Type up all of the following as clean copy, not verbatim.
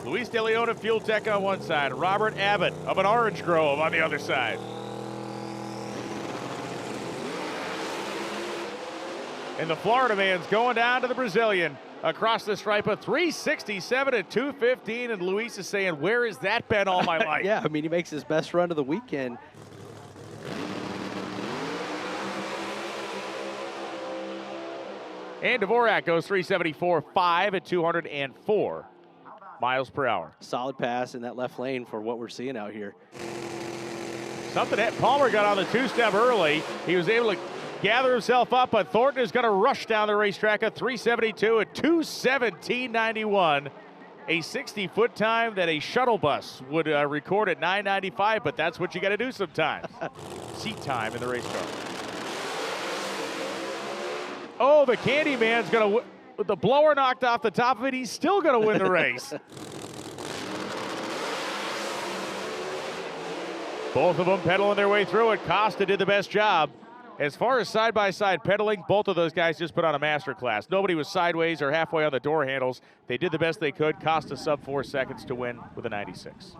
Luis De Leon of Fuel Tech on one side, Robert Abbott of an Orange Grove on the other side. And the Florida man's going down to the Brazilian across the stripe of 367 at 215, and Luis is saying, where has that been all my life? Yeah, I mean, he makes his best run of the weekend. And Dvorak goes 374.5 at 204 miles per hour. Solid pass in that left lane for what we're seeing out here. Something that Palmer got on the two-step early. He was able to gather himself up, but Thornton is going to rush down the racetrack at 372 at 217.91. A 60-foot time that a shuttle bus would record at 9:95, but that's what you got to do sometimes. Seat time in the race car. Oh, the Candyman's going to, with the blower knocked off the top of it, he's still going to win the race. Both of them pedaling their way through it. Costa did the best job. As far as side-by-side pedaling, both of those guys just put on a master class. Nobody was sideways or halfway on the door handles. They did the best they could. Costa sub 4 seconds to win with a 96.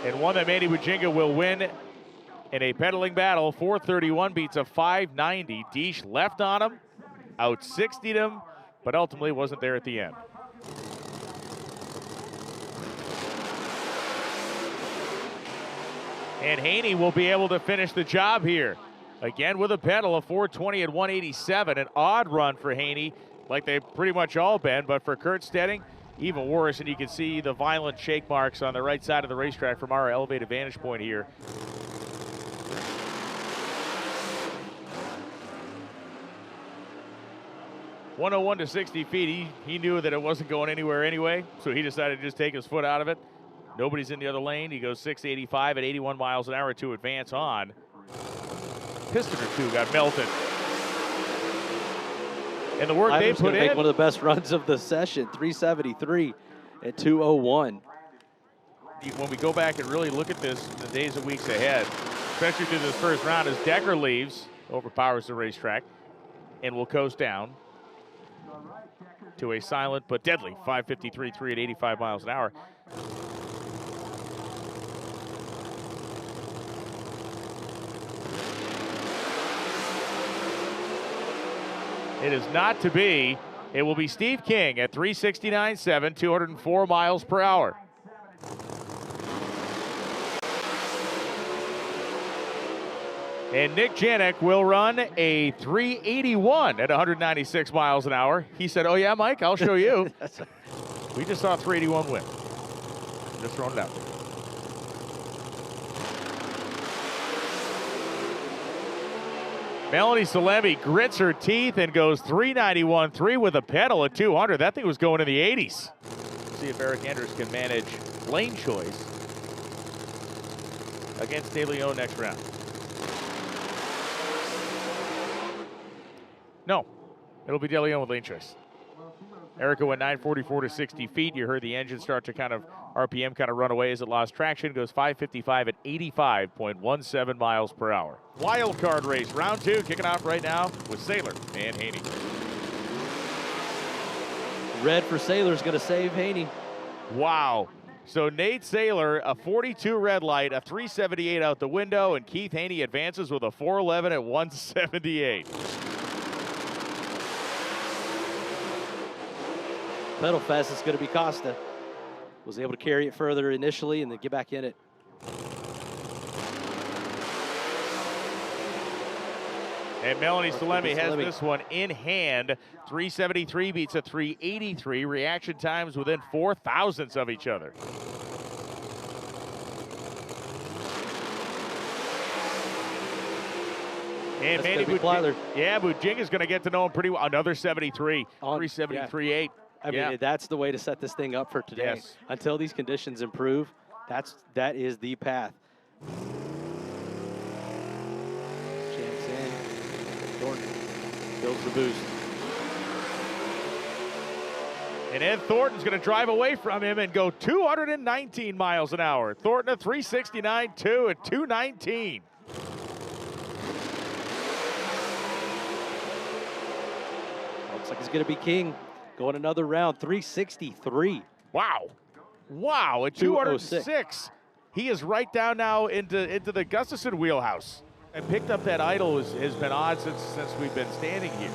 And one that Manny Bujinga will win in a pedaling battle. 431 beats a 590. Deesh left on him, out 60'd him, but ultimately wasn't there at the end. And Haney will be able to finish the job here. Again with a pedal of 420 at 187. An odd run for Haney, like they've pretty much all been, but for Kurt Stedding, even worse. And you can see the violent shake marks on the right side of the racetrack from our elevated vantage point here. .101 to 60 feet. He knew that it wasn't going anywhere anyway, so he decided to just take his foot out of it. Nobody's in the other lane. He goes 685 at 81 miles an hour to advance on. Piston or two got melted. And the work they put in. Make one of the best runs of the session, 373 at 201. When we go back and really look at this in the days and weeks ahead, especially through this first round, as Decker leaves, overpowers the racetrack, and will coast down to a silent but deadly 553.3 at 85 miles an hour. It is not to be. It will be Steve King at 369.7, 204 miles per hour. And Nick Janik will run a 381 at 196 miles an hour. He said, oh yeah, Mike, I'll show you. We just saw a 381 win. Just throwing it out there. Melanie Salemi grits her teeth and goes 391.3 with a pedal at 200. That thing was going in the 80s. See if Eric Anders can manage lane choice against De Leon next round. No, it'll be De Leon with lane choice. Erica went 944 to 60 feet. You heard the engine start to kind of RPM kind of run away as it lost traction. Goes 555 at 85.17 miles per hour. Wild card race, round 2, kicking off right now with Saylor and Haney. Red for Saylor is going to save Haney. Wow. So Nate Saylor, a 42 red light, a 378 out the window, and Keith Haney advances with a 411 at 178. Pedal fast is going to be Costa. Was able to carry it further initially and then get back in it. And Melanie Salemi has this one in hand. 373 beats a 383. Reaction times within 4 thousandths of each other. And Manny Bujinga's going to get to know him pretty well. Another 73, 373.8. I mean, that's the way to set this thing up for today. Yes. Until these conditions improve, that is the path. Chance in. Thornton builds the boost. And Ed Thornton's going to drive away from him and go 219 miles an hour. Thornton a 369.2 at 219. Looks like it's going to be King going another round, 363. Wow. Wow, at 206. He is right down now into the Gustafson wheelhouse. And picked up that idle has been odd since we've been standing here.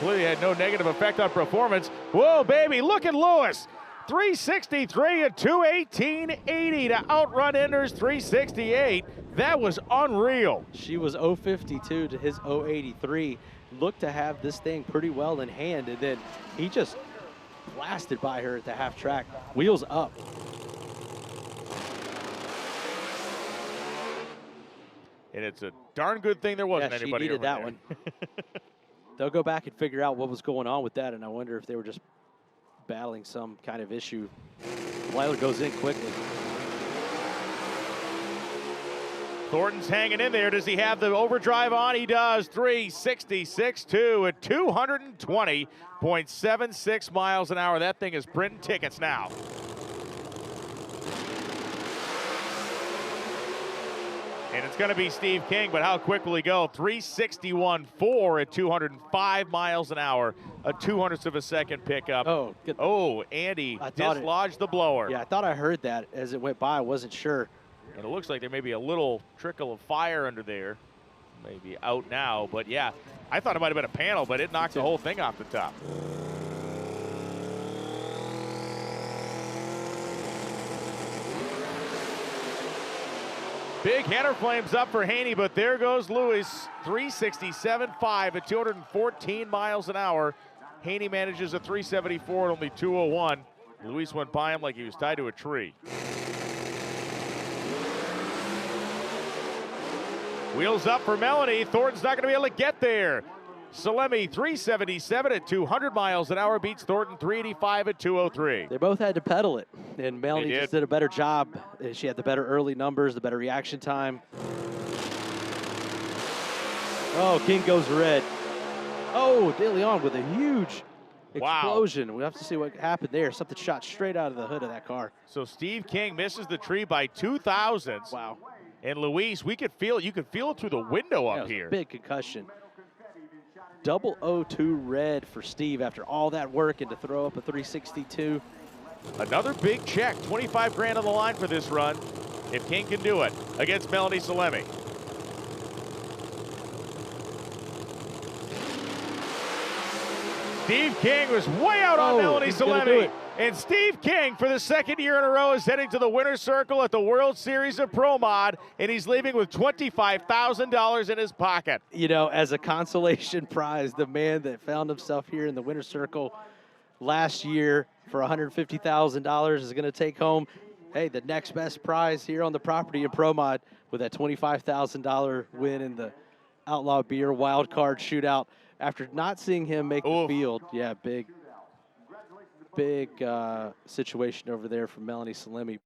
Clearly had no negative effect on performance. Whoa, baby, look at Lewis. 363 at 218.80 to outrun Ender's 368. That was unreal. She was 052 to his 083. Looked to have this thing pretty well in hand, and then he just blasted by her at the half track. Wheels up. And it's a darn good thing there wasn't anybody she needed that there. one. They'll go back and figure out what was going on with that, and I wonder if they were just battling some kind of issue. Weiler goes in quickly. Thornton's hanging in there. Does he have the overdrive on? He does. 366.2 at 220.76 miles an hour. That thing is printing tickets now. And it's going to be Steve King, but how quick will he go? 361.4 at 205 miles an hour, a 200th of a second pickup. Oh, good. Oh, Andy dislodged the blower. Yeah, I thought I heard that as it went by. I wasn't sure. And it looks like there may be a little trickle of fire under there. Maybe out now, but yeah, I thought it might have been a panel, but it knocked the whole thing off the top. Big header flames up for Haney, but there goes Lewis. 367.5 at 214 miles an hour. Haney manages a 374 at only 201. Luis went by him like he was tied to a tree. Wheels up for Melanie. Thornton's not going to be able to get there. Salemi 377 at 200 miles an hour beats Thornton 385 at 203. They both had to pedal it, and Melanie just did a better job. She had the better early numbers, the better reaction time. Oh, King goes red. Oh, De Leon with a huge explosion. Wow. We'll have to see what happened there. Something shot straight out of the hood of that car. So Steve King misses the tree by 2 thousandths. Wow. And Luis, we could feel it. You could feel it through the window up here. Big concussion. 002 red for Steve after all that work and to throw up a 362. Another big check. 25 grand on the line for this run. If King can do it against Melanie Salemi. Steve King was way out on Melanie Salemi. And Steve King, for the second year in a row, is heading to the winner's circle at the World Series of Pro Mod, and he's leaving with $25,000 in his pocket. You know, as a consolation prize, the man that found himself here in the winner's circle last year for $150,000 is going to take home, hey, the next best prize here on the property in Pro Mod with that $25,000 win in the Outlaw Beer Wild Card Shootout. After not seeing him make the field, yeah, big situation over there for Melanie Salemi.